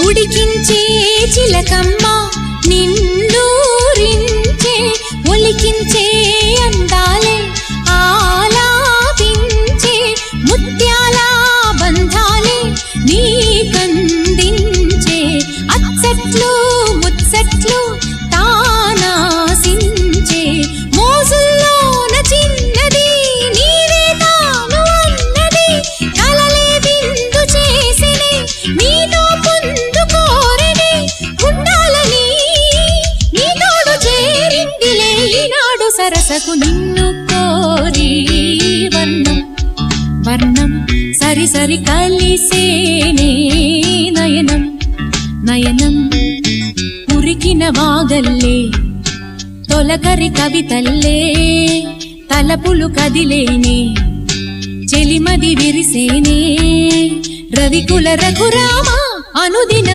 ఉడికించే చిలకమ్మ నిన్నూరించే ఒలికించే అందాలే ఆలాపించే ముత్యాల బంధాలే నీకందించే అచ్చట్లు ముచ్చట్లు తానాసించే మోజుల్లోన చిన్నది నీవే తాను అన్నది కలలే విందు చేసినే నీతో పొందుకోరనే ఉండాలని నీ తోడు చేరిందిలే ఈనాడు సరసకు నిన్ను కోరి వర్ణం వర్ణం సరి సరి కలిసేనే నయనం నయనం ఉరికిన వాగల్లే తొలకరి కవితల్లే తలపులు కదిలేనే చెలిమది విరిసేనే రవికుల రఘురామ అనుదిన